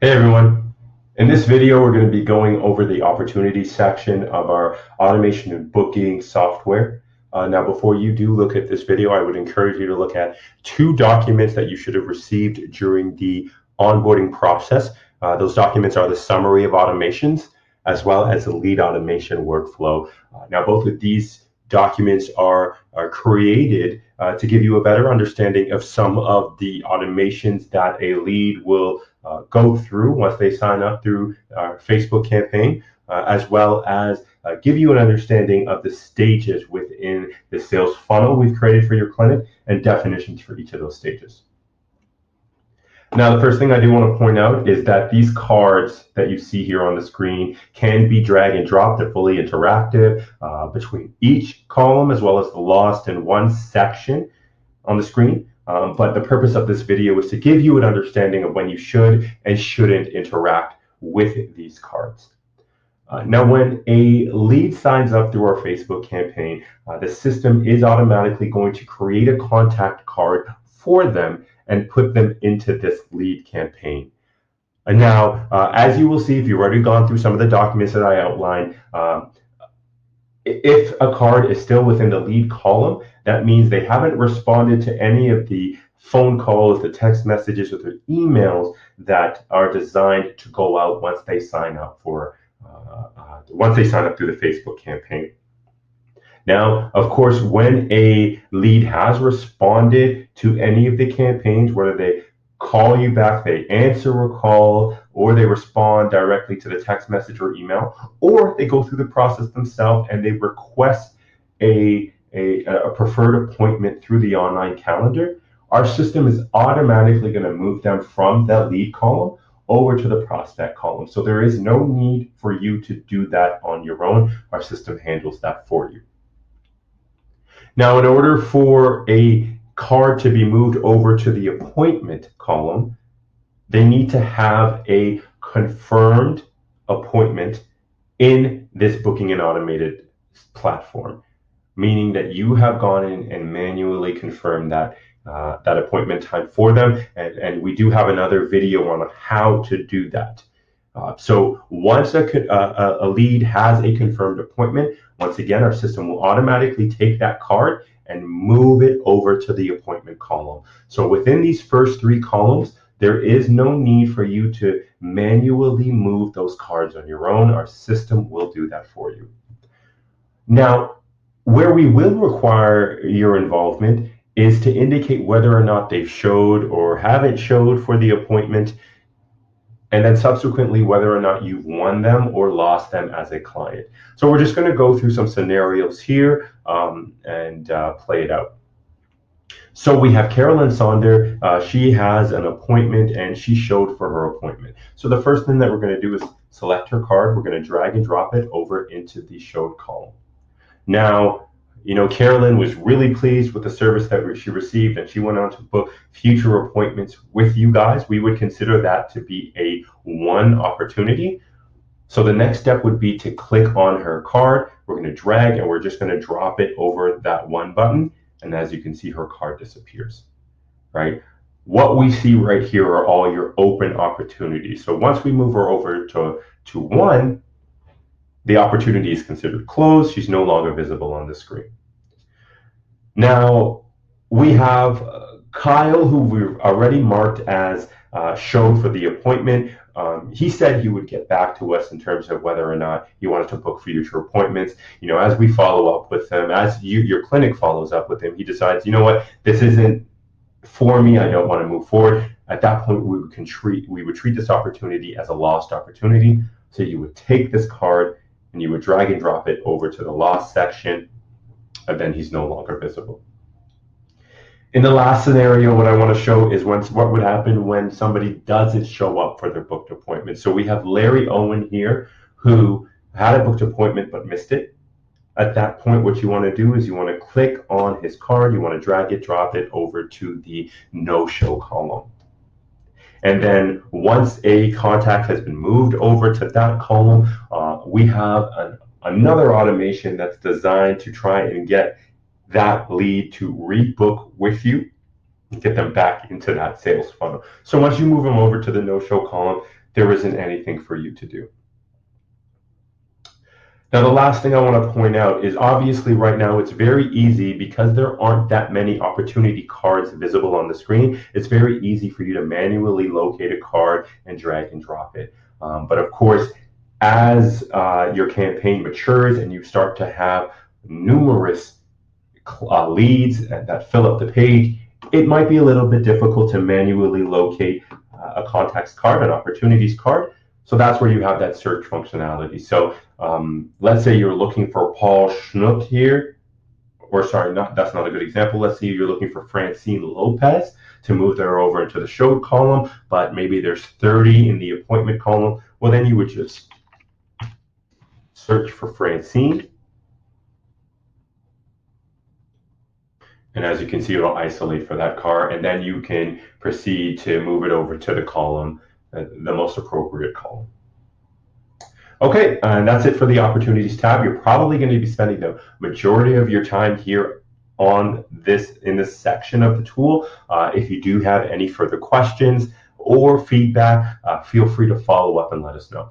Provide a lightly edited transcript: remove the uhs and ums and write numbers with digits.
Hey everyone. In this video, we're going to be going over the opportunity section of our automation and booking software. Now, before you do look at this video, I would encourage you to look at two documents that you should have received during the onboarding process. Those documents are the summary of automations as well as the lead automation workflow. Now, both of these documents are created to give you a better understanding of some of the automations that a lead will go through once they sign up through our Facebook campaign, as well as give you an understanding of the stages within the sales funnel we've created for your clinic and definitions for each of those stages. Now, the first thing I do want to point out is that these cards that you see here on the screen can be drag and drop. They're fully interactive between each column as well as the lost in one section on the screen. But the purpose of this video is to give you an understanding of when you should and shouldn't interact with these cards. Now, when a lead signs up through our Facebook campaign, the system is automatically going to create a contact card for them and put them into this lead campaign. And now, as you will see, if you've already gone through some of the documents that I outlined, if a card is still within the lead column, that means they haven't responded to any of the phone calls, the text messages, or the emails that are designed to go out once they sign up through the Facebook campaign. Now, of course, when a lead has responded to any of the campaigns, whether they call you back, they answer a call, or they respond directly to the text message or email, or they go through the process themselves and they request a preferred appointment through the online calendar, our system is automatically going to move them from that lead column over to the prospect column. So there is no need for you to do that on your own. Our system handles that for you. Now, in order for a card to be moved over to the appointment column, they need to have a confirmed appointment in this booking and automated platform, meaning that you have gone in and manually confirmed that appointment time for them. And we do have another video on how to do that. So once a lead has a confirmed appointment, once again, our system will automatically take that card and move it over to the appointment column. So within these first three columns, there is no need for you to manually move those cards on your own. Our system will do that for you. Now, where we will require your involvement is to indicate whether or not they've showed or haven't showed for the appointment, and then subsequently whether or not you've won them or lost them as a client. So we're just going to go through some scenarios here and play it out. So we have Carolyn Sonder. She has an appointment and she showed for her appointment. So the first thing that we're going to do is select her card. We're going to drag and drop it over into the showed column. Now, Carolyn was really pleased with the service that she received, and she went on to book future appointments with you guys. We would consider that to be a one opportunity. So the next step would be to click on her card. We're going to drag and we're just going to drop it over that one button. And as you can see, her card disappears, right? What we see right here are all your open opportunities. So once we move her over to one, the opportunity is considered closed. She's no longer visible on the screen. Now, we have Kyle, who we've already marked as showed for the appointment. He said he would get back to us in terms of whether or not he wanted to book future appointments. As we follow up with him, as your clinic follows up with him, he decides, what, this isn't for me. I don't want to move forward. At that point, we would treat this opportunity as a lost opportunity. So you would take this card and you would drag and drop it over to the lost section, and then he's no longer visible. In the last scenario, what I want to show is what would happen when somebody doesn't show up for their booked appointment. So we have Larry Owen here, who had a booked appointment but missed it. At that point, what you want to do is you want to click on his card, you want to drag it, drop it over to the no-show column. And then once a contact has been moved over to that column, we have another automation that's designed to try and get that lead to rebook with you. get them back into that sales funnel. So once you move them over to the no-show column, there isn't anything for you to do. Now, the last thing I want to point out is obviously right now it's very easy because there aren't that many opportunity cards visible on the screen. It's very easy for you to manually locate a card and drag and drop it. But of course, as your campaign matures and you start to have numerous leads that fill up the page, it might be a little bit difficult to manually locate a contacts card, an opportunities card. So that's where you have that search functionality. So let's say you're looking for Paul Schnook here, or sorry, that's not a good example. Let's say you're looking for Francine Lopez to move her over into the show column, but maybe there's 30 in the appointment column. Well, then you would just search for Francine. And as you can see, it'll isolate for that car, and then you can proceed to move it over to the column, the most appropriate column. Okay, and that's it for the opportunities tab. You're probably going to be spending the majority of your time here on this in this section of the tool. If you do have any further questions or feedback, feel free to follow up and let us know.